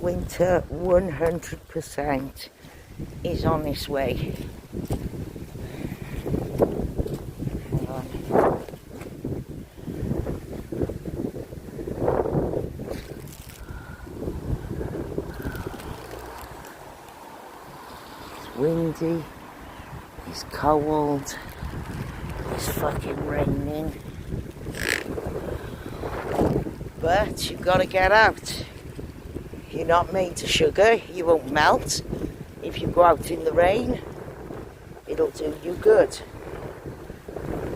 Winter 100% is on its way. Hang on. It's windy, it's cold, it's fucking raining. But you've got to get out. You're not made of sugar, you won't melt. If you go out in the rain, it'll do you good.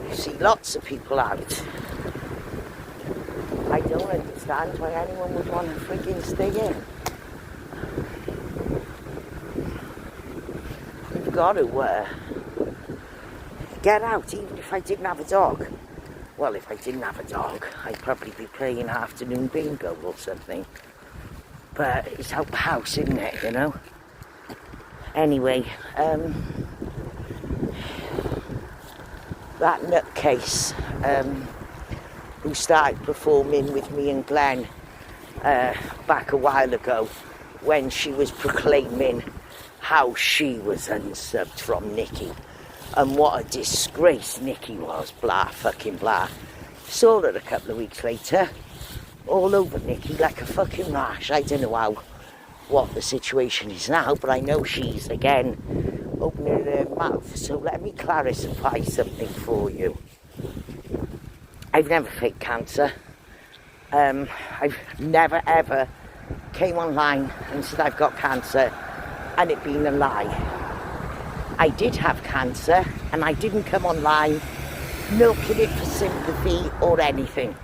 You see lots of people out. I don't understand why anyone would want to freaking stay in. You've got to get out, even if I didn't have a dog. Well, if I didn't have a dog, I'd probably be playing afternoon bingo or something. But it's out the house, isn't it, you know? Anyway, that nutcase who started performing with me and Glenn back a while ago when she was proclaiming how she was unsubbed from Nikki and what a disgrace Nikki was, blah, fucking blah. Saw her a couple of weeks later, all over Nikki like a fucking rash. I don't know what the situation is now, but I know she's again opening her mouth. So let me clarify something for you. I've never faked cancer. I've never ever came online and said I've got cancer and it being a lie. I did have cancer and I didn't come online milking it for sympathy or anything.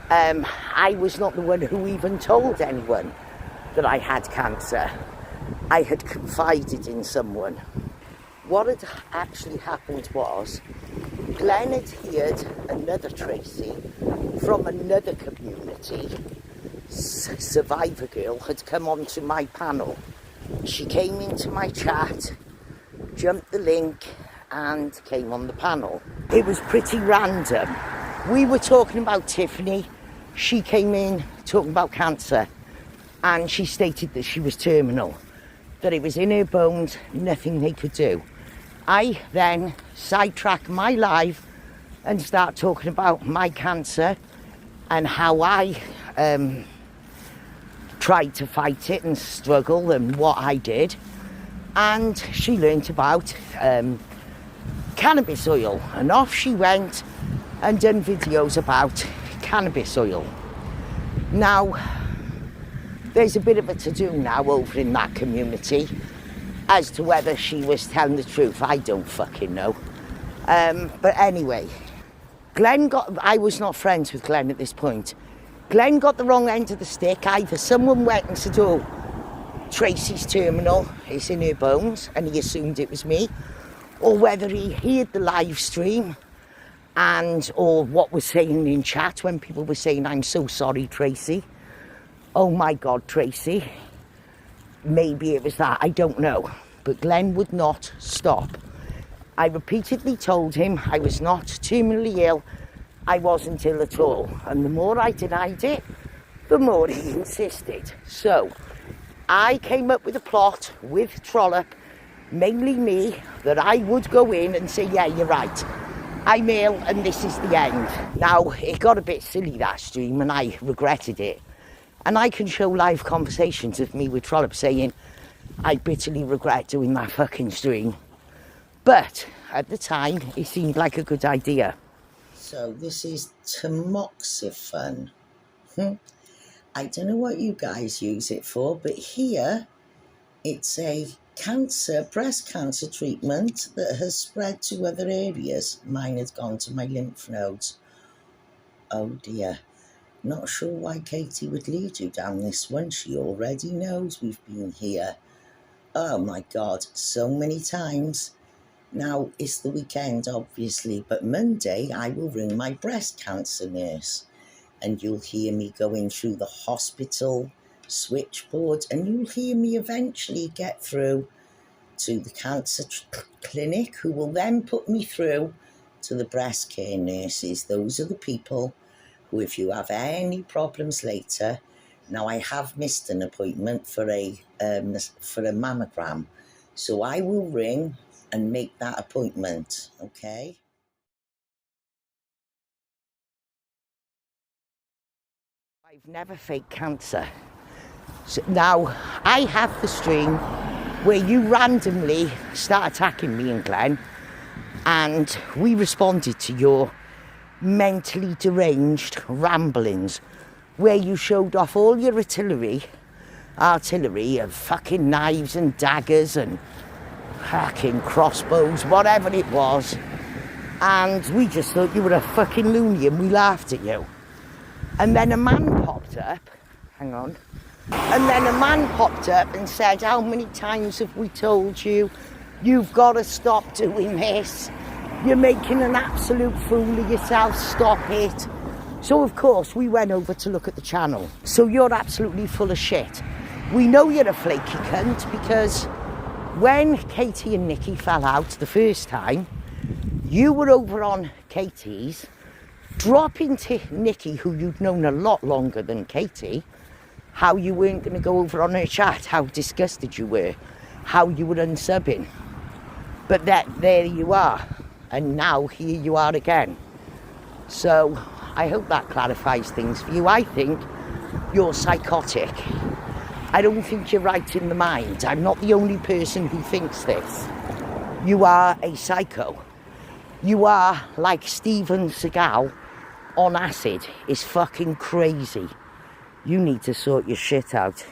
I was not the one who even told anyone that I had cancer. I had confided in someone. What had actually happened was Glenn had heard another Tracy from another community, Survivor Girl, had come onto my panel. She came into my chat, jumped the link and came on the panel. It was pretty random. We were talking about Tiffany. She came in talking about cancer and she stated that she was terminal, that it was in her bones, nothing they could do. I then sidetrack my life and start talking about my cancer and how I tried to fight it and struggle and what I did. And she learnt about cannabis oil and off she went and done videos about cannabis oil. Now, there's a bit of a to-do now over in that community as to whether she was telling the truth. I don't fucking know. But anyway, I was not friends with Glenn at this point. Glenn got the wrong end of the stick. Either someone went and said, oh, Tracy's terminal, it's in her bones, and he assumed it was me, or whether he heard the live stream or what was saying in chat when people were saying, I'm so sorry, Tracy. Oh my God, Tracy. Maybe it was that, I don't know. But Glenn would not stop. I repeatedly told him I was not terminally ill. I wasn't ill at all. And the more I denied it, the more he insisted. So I came up with a plot with Trollope, mainly me, that I would go in and say, yeah, you're right. I'm ill and this is the end. Now, it got a bit silly, that stream, and I regretted it. And I can show live conversations of me with Trollope saying, I bitterly regret doing that fucking stream. But at the time, it seemed like a good idea. So this is tamoxifen. I don't know what you guys use it for, but here it's a breast cancer treatment that has spread to other areas. Mine has gone to my lymph nodes. Oh dear. Not sure why Katie would lead you down this one. She already knows we've been here. Oh my God, so many times. Now, it's the weekend, obviously, but Monday I will ring my breast cancer nurse and you'll hear me going through the hospital switchboard and you'll hear me eventually get through to the cancer clinic, who will then put me through to the breast care nurses. Those are the people who, if you have any problems later, Now, I have missed an appointment for a mammogram, so I will ring and make that appointment, okay? I've never faked cancer. So now, I have the strain where you randomly start attacking me and Glenn, and we responded to your mentally deranged ramblings, where you showed off all your artillery of fucking knives and daggers and fucking crossbows, whatever it was, and we just thought you were a fucking loony and we laughed at you. And then a man popped up, hang on, and then a man popped up and said, how many times have we told you, you've got to stop doing this, you're making an absolute fool of yourself, stop it. So of course we went over to look at the channel. So you're absolutely full of shit. We know you're a flaky cunt because when Katie and Nikki fell out the first time, you were over on Katie's, dropping to Nikki, who you'd known a lot longer than Katie, how you weren't going to go over on her chat, how disgusted you were, how you were unsubbing. But there you are. And now here you are again. So I hope that clarifies things for you. I think you're psychotic. I don't think you're right in the mind. I'm not the only person who thinks this. You are a psycho. You are like Steven Seagal on acid. It's fucking crazy. You need to sort your shit out.